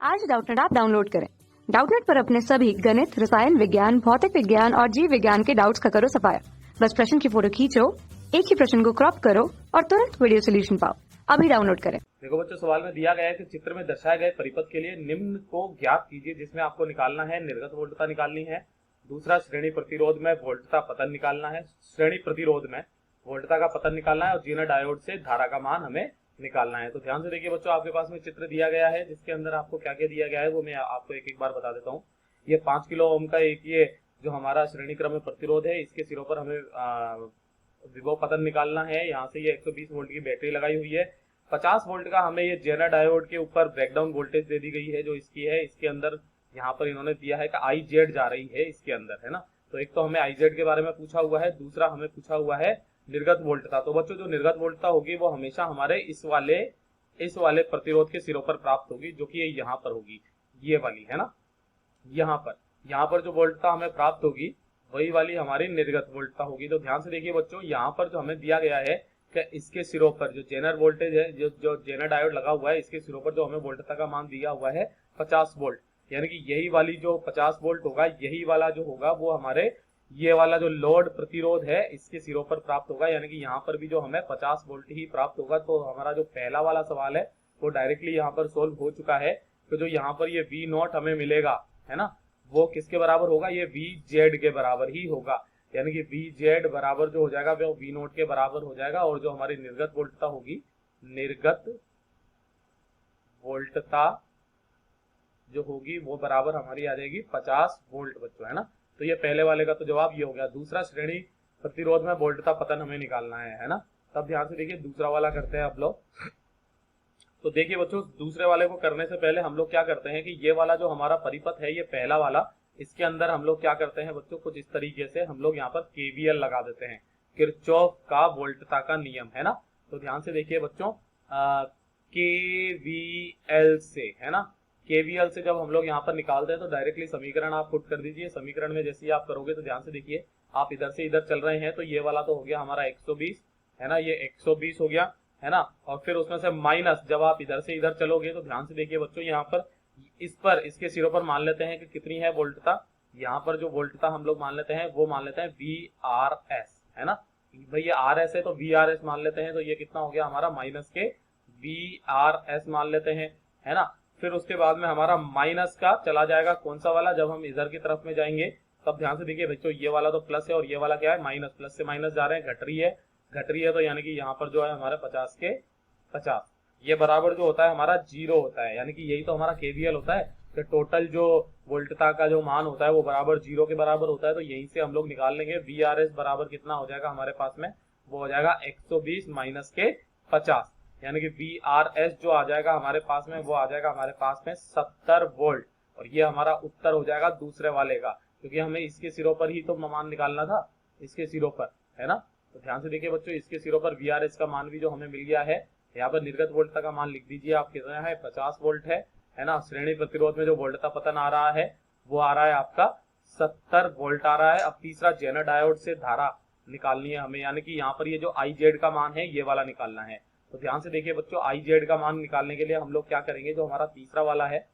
आज Doubtnut app download करें। Doubtnut पर अपने सभी गणित, रसायन विज्ञान, भौतिक विज्ञान और जीव विज्ञान के डाउट्स का करो सफाया। बस प्रश्न की फोटो खींचो, एक ही प्रश्न को क्रॉप करो और तुरंत वीडियो सोल्यूशन पाओ। अभी डाउनलोड करें। देखो बच्चों, सवाल में दिया गया है कि चित्र में दर्शाए गए परिपथ के लिए निम्न को ज्ञात कीजिए, जिसमें आपको निकालना है निर्गत वोल्टता निकालनी है, दूसरा श्रेणी प्रतिरोध में वोल्टता पतन निकालना है, श्रेणी प्रतिरोध में वोल्टता का पतन निकालना है और जीना डायोड से धारा का मान हमें निकालना है। तो ध्यान से देखिए बच्चों, आपके पास में चित्र दिया गया है जिसके अंदर आपको क्या क्या दिया गया है वो मैं आपको एक एक बार बता देता हूँ। ये 5 किलो ओम का एक ये जो हमारा श्रेणी क्रम में प्रतिरोध है, इसके सिरों पर हमें विभव पतन निकालना है। यहाँ से ये 120 वोल्ट की बैटरी लगाई हुई है। 50 वोल्ट का हमें ये जेनर डायोड के ऊपर ब्रेकडाउन वोल्टेज दे दी गई है जो इसकी है। इसके अंदर यहाँ पर इन्होंने दिया है कि आई जेड जा रही है इसके अंदर, है ना। तो एक तो हमें आई जेड के बारे में पूछा हुआ है, दूसरा हमें पूछा हुआ है निर्गत वोल्टता। तो बच्चों, जो निर्गत वोल्टता होगी वो हमेशा हमारे इस वाले प्रतिरोध के सिरों पर प्राप्त होगी, जो कि यहाँ पर होगी, ये वाली, है ना। यहाँ पर जो वोल्टता हमें प्राप्त होगी वही वाली हमारी निर्गत वोल्टता होगी। तो ध्यान से देखिए बच्चों, यहाँ पर जो हमें दिया गया है कि इसके सिरों पर जो जेनर वोल्टेज है, जो जेनर डायोड लगा हुआ है, इसके सिरों पर जो हमें वोल्टता का मान दिया हुआ है 50 वोल्ट, यानी कि यही वाली जो 50 वोल्ट होगा, यही वाला जो होगा वो हमारे ये वाला जो लोड प्रतिरोध है इसके सिरों पर प्राप्त होगा, यानी कि यहाँ पर भी जो हमें 50 वोल्ट ही प्राप्त होगा। तो हमारा जो पहला वाला सवाल है वो डायरेक्टली यहाँ पर सोल्व हो चुका है। तो जो यहाँ पर ये V नॉट हमें मिलेगा, है ना, वो किसके बराबर होगा? ये VZ के बराबर ही होगा, यानी कि VZ बराबर जो हो जाएगा वो V नॉट के बराबर हो जाएगा। और जो हमारी निर्गत वोल्टता होगी, निर्गत वोल्टता जो होगी वो बराबर हमारी आ जाएगी 50 वोल्ट बच्चों, है ना। तो ये पहले वाले का तो जवाब ये हो गया। दूसरा श्रेणी प्रतिरोध में वोल्टता पतन हमें निकालना है ना। तब ध्यान से देखिए दूसरा वाला करते हैं आप लोग। तो देखिए बच्चों, दूसरे वाले को करने से पहले हम लोग क्या करते हैं कि ये वाला जो हमारा परिपथ है, ये पहला वाला, इसके अंदर हम लोग क्या करते हैं बच्चों, कुछ इस तरीके से हम लोग यहाँ पर केवीएल लगा देते हैं, किरचॉफ का वोल्टता का नियम, है ना। तो ध्यान से देखिए बच्चों, केवीएल से, है ना, केवीएल से जब हम लोग यहाँ पर निकालते हैं तो डायरेक्टली समीकरण आप पुट कर दीजिए। समीकरण में जैसे ही आप करोगे तो ध्यान से देखिए, आप इधर से इधर चल रहे हैं तो ये वाला तो हो गया हमारा 120, है ना, ये 120 हो गया, है ना। और फिर उसमें से माइनस जब आप इधर से इधर चलोगे तो ध्यान से देखिए बच्चों, यहाँ पर इसके सिरों पर मान लेते हैं कि कितनी है वोल्टता। यहाँ पर जो वोल्टता हम लोग मान लेते हैं वो मान लेते हैं VRS, है ना। भाई ये RS है तो VRS मान लेते हैं, तो ये कितना हो गया हमारा माइनस के VRS मान लेते हैं, है ना। फिर उसके बाद में हमारा माइनस का चला जाएगा कौन सा वाला, जब हम इधर की तरफ में जाएंगे तब ध्यान से देखिए बच्चों, ये वाला तो प्लस है और ये वाला क्या है माइनस, प्लस से माइनस जा रहे हैं, घट रही है। तो यानी कि यहाँ पर जो है हमारे 50 के 50 ये बराबर जो होता है हमारा 0 होता है, यानी कि यही तो हमारा केवीएल होता है कि टोटल जो वोल्टता का जो मान होता है वो बराबर 0 के बराबर होता है। तो यहीं से हम लोग निकाल लेंगे VRS बराबर कितना हो जाएगा हमारे पास में, वो हो जाएगा 120 माइनस के 50, यानी कि VRS जो आ जाएगा हमारे पास में वो आ जाएगा हमारे पास में 70 वोल्ट। और ये हमारा उत्तर हो जाएगा दूसरे वाले का, क्योंकि हमें इसके सिरों पर ही तो मान निकालना था, इसके सिरों पर, है ना। तो ध्यान से देखिए बच्चों, इसके सिरों पर VRS का मान भी जो हमें मिल गया है। यहाँ पर निर्गत वोल्टता का मान लिख दीजिए आप, कितना है 50 वोल्ट है ना। श्रेणी प्रतिरोध में जो वोल्टता पतन आ रहा है वो आ रहा है आपका 70 वोल्ट आ रहा है। अब तीसरा जेनर डायोड से धारा निकालनी है हमें, यानी कि यहाँ पर ये जो IZ का मान है ये वाला निकालना है। तो ध्यान से देखिए बच्चों, IZ का मान निकालने के लिए हम लोग क्या करेंगे, जो हमारा तीसरा वाला है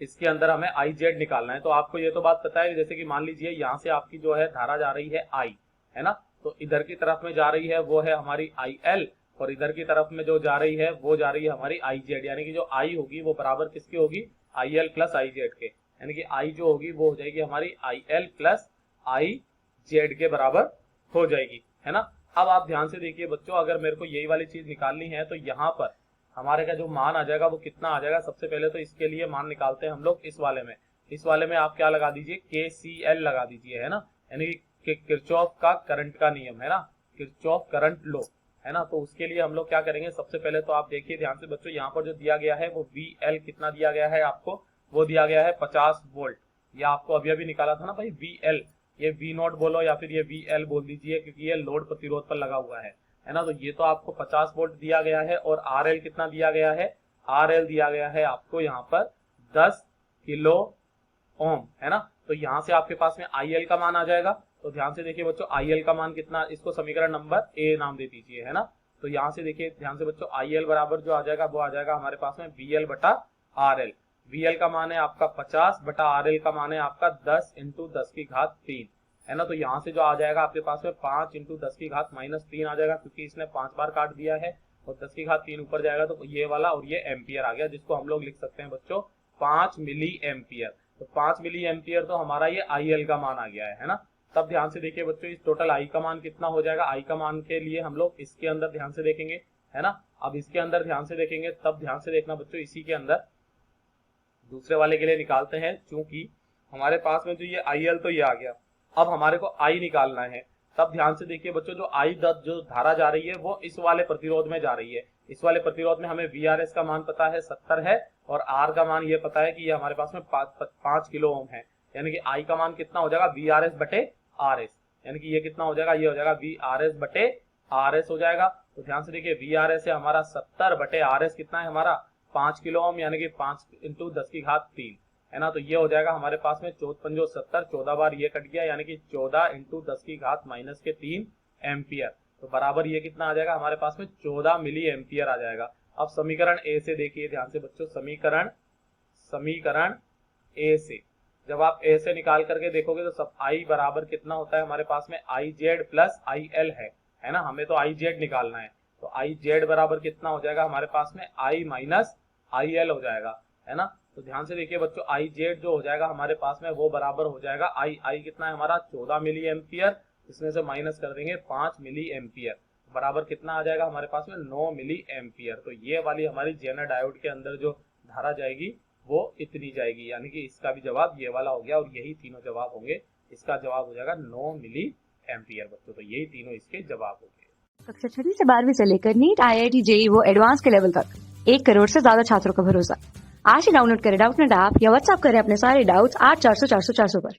इसके अंदर हमें IZ निकालना है। तो आपको ये तो बात पता है, जैसे कि मान लीजिए यहाँ से आपकी जो है धारा जा रही है I, है ना। तो इधर की तरफ में जा रही है वो है हमारी IL, और इधर की तरफ में जो जा रही है वो जा रही है हमारी IZ, यानी कि जो I होगी वो बराबर किसकी होगी, IL प्लस IZ के, यानी कि I जो होगी वो हो जाएगी हमारी IL प्लस IZ के बराबर हो जाएगी, है ना। अब आप ध्यान से देखिए बच्चों, अगर मेरे को यही वाली चीज निकालनी है तो यहाँ पर हमारे का जो मान आ जाएगा वो कितना आ जाएगा। सबसे पहले तो इसके लिए मान निकालते हैं हम लोग इस वाले में आप क्या लगा दीजिए, KCL लगा दीजिए, है ना, यानी कि किरचॉफ का करंट का नियम, है ना, किरचॉफ करंट लॉ, है ना। तो उसके लिए हम लोग क्या करेंगे, सबसे पहले तो आप देखिए ध्यान से बच्चों, यहाँ पर जो दिया गया है वो VL कितना दिया गया है आपको, वो दिया गया है 50 वोल्ट। या आपको अभी निकाला था ना भाई VL, ये V नॉट बोलो या फिर ये VL बोल दीजिए, क्योंकि ये लोड प्रतिरोध पर लगा हुआ है ना। तो ये तो आपको 50 वोल्ट दिया गया है। और RL कितना दिया गया है, RL दिया गया है आपको यहाँ पर 10 किलो ओम, है ना। तो यहाँ से आपके पास में IL का मान आ जाएगा। तो ध्यान से देखिए बच्चों, IL का मान कितना, इसको समीकरण नंबर A नाम दे दीजिए, है ना। तो यहाँ से देखिए ध्यान से बच्चों, IL बराबर जो आ जाएगा वो आ जाएगा हमारे पास में VL बटा RL। VL का मान है आपका 50 बटा RL का मान है आपका 10 इंटू 10 की घात 3, है ना। तो यहाँ से जो आ जाएगा आपके पास में 5 इंटू 10 की घात -3 आ जाएगा, क्योंकि इसने 5 बार काट दिया है और 10 की घात 3 ऊपर जाएगा तो ये वाला, और ये एम्पियर आ गया, जिसको हम लोग लिख सकते हैं बच्चों 5 मिली एम्पियर। तो 5 मिली एम्पियर तो हमारा ये IL का मान आ गया है ना। तब ध्यान से देखिए बच्चों, इस टोटल I का मान कितना हो जाएगा। I का मान के लिए हम लोग इसके अंदर ध्यान से देखेंगे, है ना। अब इसके अंदर ध्यान से देखेंगे, तब ध्यान से देखना बच्चों, इसी के अंदर दूसरे वाले के लिए निकालते हैं, क्योंकि हमारे पास में जो ये IL तो ये आ गया। अब हमारे को I निकालना है। तब ध्यान से देखिए बच्चों, जो I जो धारा जा रही है वो इस वाले प्रतिरोध में जा रही है। इस वाले प्रतिरोध में हमें VRS का मान पता है 70 है, और R का मान ये पता है कि ये हमारे पास में 5 किलो ओम है। यानी कि I का मान कितना हो जाएगा, VRS बटे RS, यानी कि ये कितना हो जाएगा, ये हो जाएगा VRS बटे RS हो जाएगा। तो ध्यान से देखिए, VRS है हमारा 70 बटे RS कितना है हमारा 5 किलो ओम, यानी कि 5 इंटू 10 की घात 3, है ना। तो ये हो जाएगा हमारे पास में 14×5 14 बार ये कट गया, यानी कि 14 इंटू 10 की घात -3 एम्पियर। तो बराबर ये कितना आ जाएगा हमारे पास में 14 मिली एम्पियर आ जाएगा। अब समीकरण ए से देखिए ध्यान से बच्चों, समीकरण ए से जब आप ए से निकाल करके देखोगे तो सब I बराबर कितना होता है हमारे पास में IZ प्लस IL है ना। हमें तो IZ निकालना है, तो IZ बराबर कितना हो जाएगा हमारे पास में I माइनस IL हो जाएगा, है ना। तो ध्यान से देखिए बच्चों, IZ जो हो जाएगा हमारे पास में वो बराबर हो जाएगा I कितना है हमारा 14 मिली एम्पियर, इसमें से माइनस कर देंगे 5 मिली एम्पियर, बराबर कितना आ जाएगा हमारे पास में 9 मिली एम्पियर। तो ये वाली हमारी जेनर डायोड के अंदर जो धारा जाएगी वो इतनी जाएगी, यानी कि इसका भी जवाब ये वाला हो गया, और यही तीनों जवाब होंगे। इसका जवाब हो जाएगा 9 मिली एम्पियर बच्चों। तो यही तीनों इसके जवाब होंगे। कक्षा 6 से 12वीं से लेकर नीट, IIT, JEE वो एडवांस के लेवल तक 1 करोड़ से ज्यादा छात्रों का भरोसा। आज ही डाउनलोड करें डाउटनेट ऐप या व्हाट्सएप करें अपने सारे डाउट्स 8400 400 400 पर।